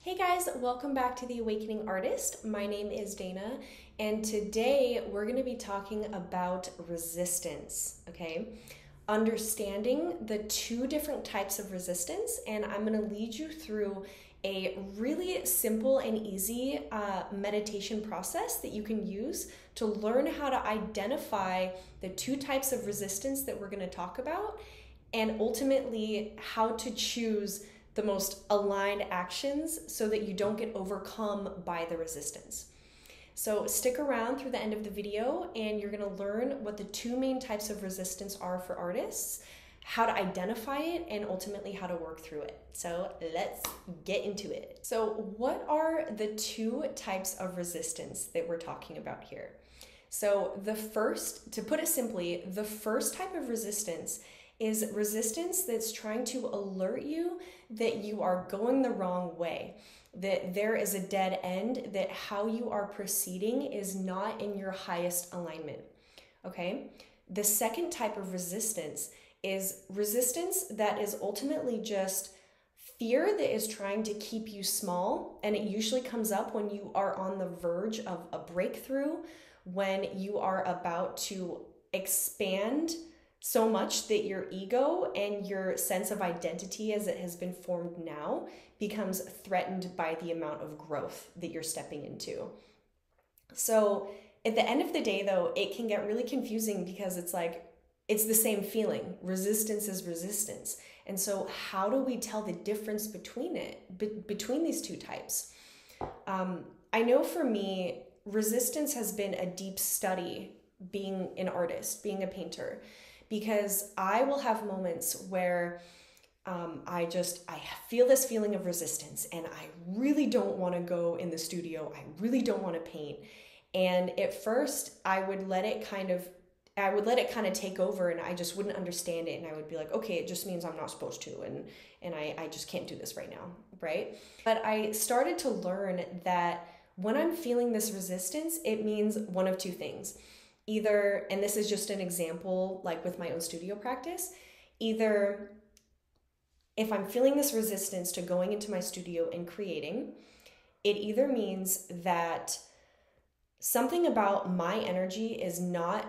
Hey guys, welcome back to The Awakening Artist. My name is Dana, and today we're going to be talking about resistance, okay? Understanding the two different types of resistance, and I'm going to lead you through a really simple and easy meditation process that you can use to learn how to identify the two types of resistance that we're going to talk about, and ultimately how to choose the most aligned actions so that you don't get overcome by the resistance. So stick around through the end of the video and you're gonna learn what the two main types of resistance are for artists, how to identify it, and ultimately how to work through it. So let's get into it. So what are the two types of resistance that we're talking about here? So the first, to put it simply, the first type of resistance is resistance that's trying to alert you that you are going the wrong way, that there is a dead end, that how you are proceeding is not in your highest alignment, okay? The second type of resistance is resistance that is ultimately just fear that is trying to keep you small, and it usually comes up when you are on the verge of a breakthrough, when you are about to expand so much that your ego and your sense of identity as it has been formed now becomes threatened by the amount of growth that you're stepping into. So at the end of the day though, it can get really confusing because it's like, it's the same feeling. Resistance is resistance. And so how do we tell the difference between between these two types? I know for me, resistance has been a deep study being an artist, being a painter, because I will have moments where I feel this feeling of resistance and I really don't want to go in the studio. I really don't want to paint. And at first I would let it kind of take over and I just wouldn't understand it. And I would be like, okay, it just means I'm not supposed to. And I just can't do this right now, right? But I started to learn that when I'm feeling this resistance, it means one of two things. Either, and this is just an example, like with my own studio practice, either if I'm feeling this resistance to going into my studio and creating, it either means that something about my energy is not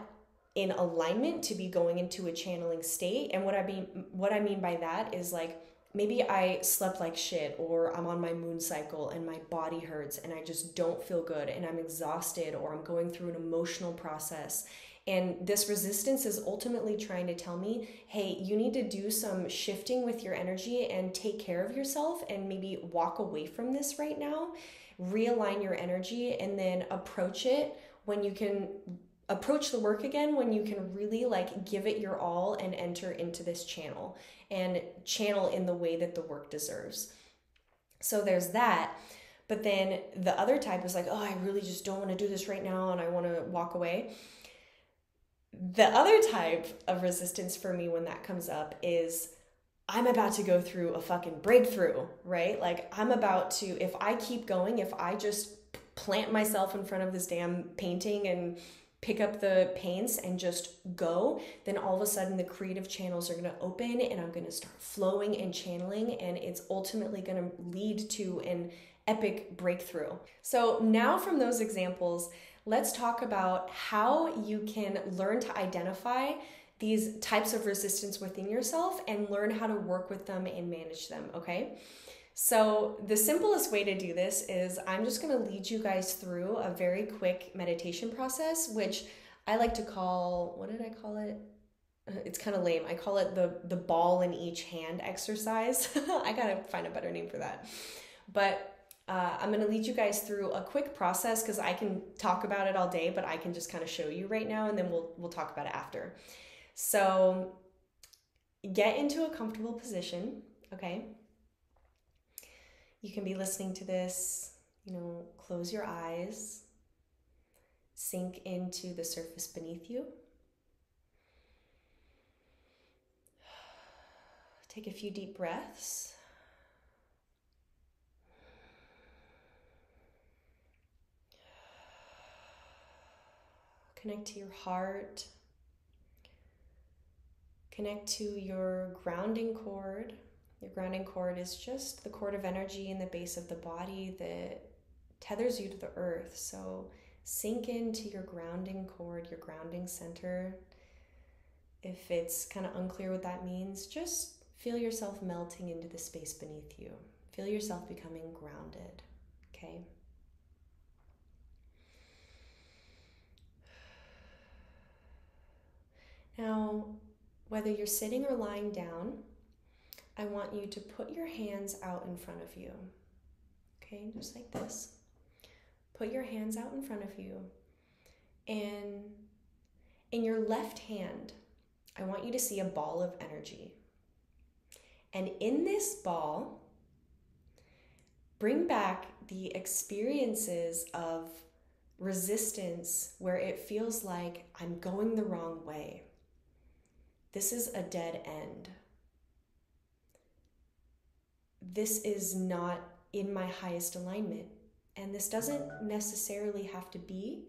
in alignment to be going into a channeling state. And what I mean by that is like, maybe I slept like shit, or I'm on my moon cycle and my body hurts and I just don't feel good and I'm exhausted, or I'm going through an emotional process. And this resistance is ultimately trying to tell me, hey, you need to do some shifting with your energy and take care of yourself and maybe walk away from this right now, realign your energy, and then approach it when you can approach the work again, when you can really like give it your all and enter into this channel and channel in the way that the work deserves. So there's that. But then the other type is like, oh, I really just don't want to do this right now and I want to walk away. The other type of resistance for me when that comes up is I'm about to go through a fucking breakthrough, right? Like I'm about to, if I keep going, if I just plant myself in front of this damn painting and pick up the paints and just go, then all of a sudden the creative channels are going to open and I'm going to start flowing and channeling, and it's ultimately going to lead to an epic breakthrough. So now from those examples, let's talk about how you can learn to identify these types of resistance within yourself and learn how to work with them and manage them, okay? So the simplest way to do this is I'm just going to lead you guys through a very quick meditation process, which I like to call, what did I call it? It's kind of lame. I call it the ball in each hand exercise. I got to find a better name for that. But I'm going to lead you guys through a quick process because I can talk about it all day, but I can just kind of show you right now and then we'll talk about it after. So get into a comfortable position, okay? You can be listening to this, close your eyes, sink into the surface beneath you. Take a few deep breaths. Connect to your heart. Connect to your grounding cord, Your grounding cord is just the cord of energy in the base of the body that tethers you to the earth. So sink into your grounding cord, your grounding center. If it's kind of unclear what that means, just feel yourself melting into the space beneath you. Feel yourself becoming grounded, okay? Now, whether you're sitting or lying down, I want you to put your hands out in front of you, okay? Just like this. Put your hands out in front of you, and in your left hand, I want you to see a ball of energy. And in this ball, bring back the experiences of resistance where it feels like I'm going the wrong way. This is a dead end. This is not in my highest alignment. And this doesn't necessarily have to be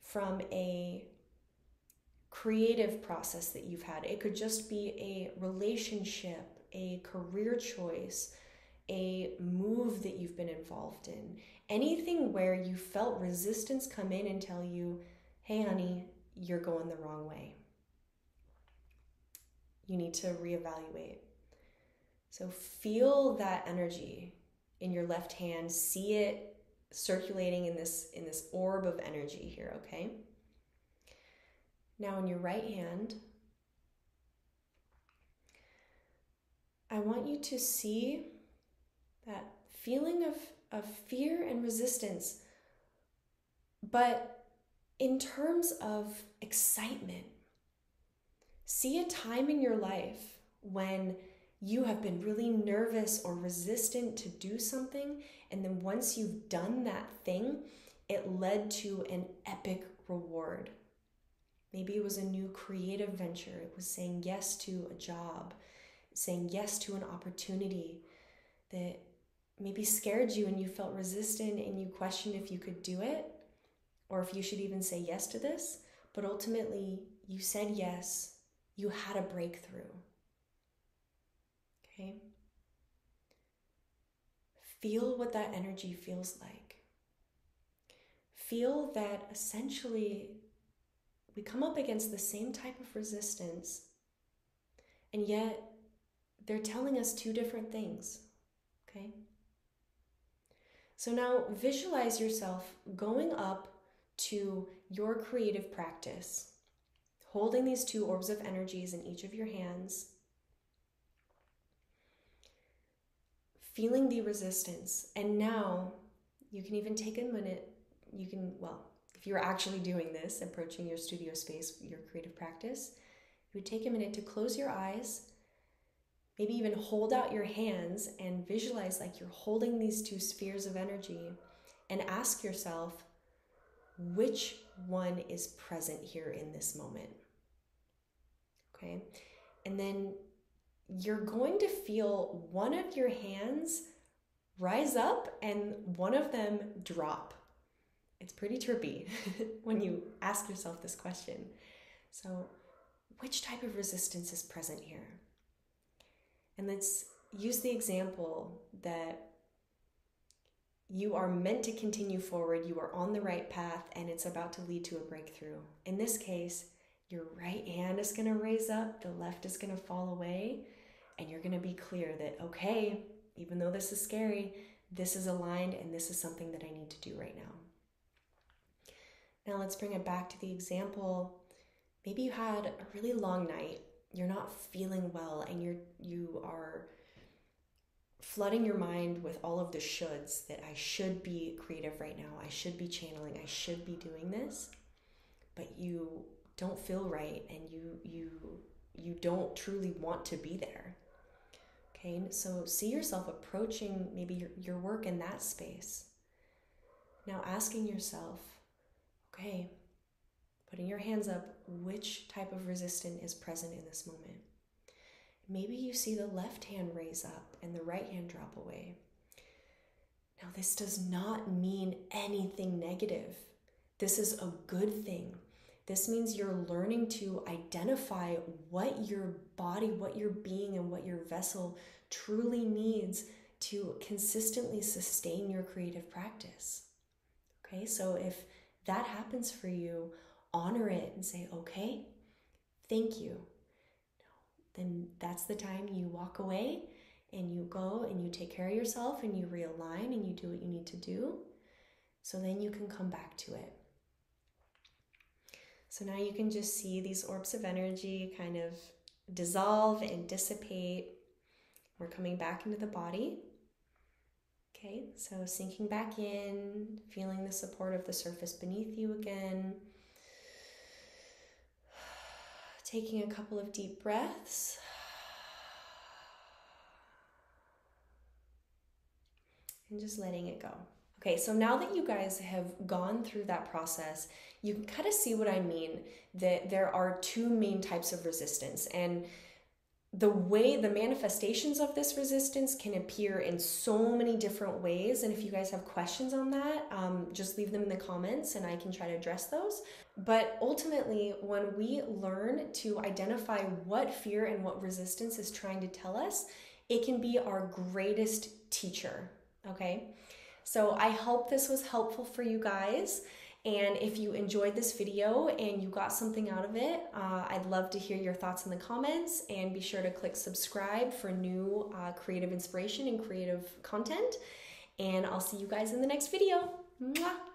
from a creative process that you've had. It could just be a relationship, a career choice, a move that you've been involved in. Anything where you felt resistance come in and tell you, hey honey, you're going the wrong way. You need to reevaluate. So feel that energy in your left hand, see it circulating in this orb of energy here, okay? Now in your right hand, I want you to see that feeling of fear and resistance, but in terms of excitement. See a time in your life when you have been really nervous or resistant to do something, and then once you've done that thing, it led to an epic reward. Maybe it was a new creative venture. It was saying yes to a job, saying yes to an opportunity that maybe scared you and you felt resistant and you questioned if you could do it or if you should even say yes to this. But ultimately, you said yes. You had a breakthrough. Okay? Feel what that energy feels like. Feel that essentially we come up against the same type of resistance, and yet they're telling us two different things. Okay? So now visualize yourself going up to your creative practice, holding these two orbs of energies in each of your hands, feeling the resistance. And now you can even take a minute. You can, well, if you're actually doing this, approaching your studio space, your creative practice, you would take a minute to close your eyes, maybe even hold out your hands and visualize like you're holding these two spheres of energy, and ask yourself, which one is present here in this moment? Okay? And then you're going to feel one of your hands rise up and one of them drop. It's pretty trippy when you ask yourself this question. So, which type of resistance is present here? And let's use the example that you are meant to continue forward, you are on the right path, and it's about to lead to a breakthrough. In this case, your right hand is going to raise up, the left is going to fall away, and you're going to be clear that, okay, even though this is scary, this is aligned and this is something that I need to do right now. Now let's bring it back to the example. Maybe you had a really long night, you're not feeling well, and you are flooding your mind with all of the shoulds, that I should be creative right now, I should be channeling, I should be doing this, but you don't feel right and you don't truly want to be there. Okay, so see yourself approaching maybe your work in that space. Now asking yourself, okay, putting your hands up, which type of resistance is present in this moment? Maybe you see the left hand raise up and the right hand drop away. Now this does not mean anything negative. This is a good thing. This means you're learning to identify what your body, what your being, and what your vessel truly needs to consistently sustain your creative practice. Okay, so if that happens for you, honor it and say, okay, thank you. Then that's the time you walk away and you go and you take care of yourself and you realign and you do what you need to do. So then you can come back to it. So now you can just see these orbs of energy kind of dissolve and dissipate. We're coming back into the body. Okay, so sinking back in, feeling the support of the surface beneath you again. Taking a couple of deep breaths. And just letting it go. Okay, so now that you guys have gone through that process, you can kind of see what I mean, that there are two main types of resistance. And the manifestations of this resistance can appear in so many different ways. And if you guys have questions on that, just leave them in the comments and I can try to address those. But ultimately, when we learn to identify what fear and what resistance is trying to tell us, it can be our greatest teacher, okay? So I hope this was helpful for you guys. And if you enjoyed this video and you got something out of it, I'd love to hear your thoughts in the comments, and be sure to click subscribe for new creative inspiration and creative content. And I'll see you guys in the next video. Mwah!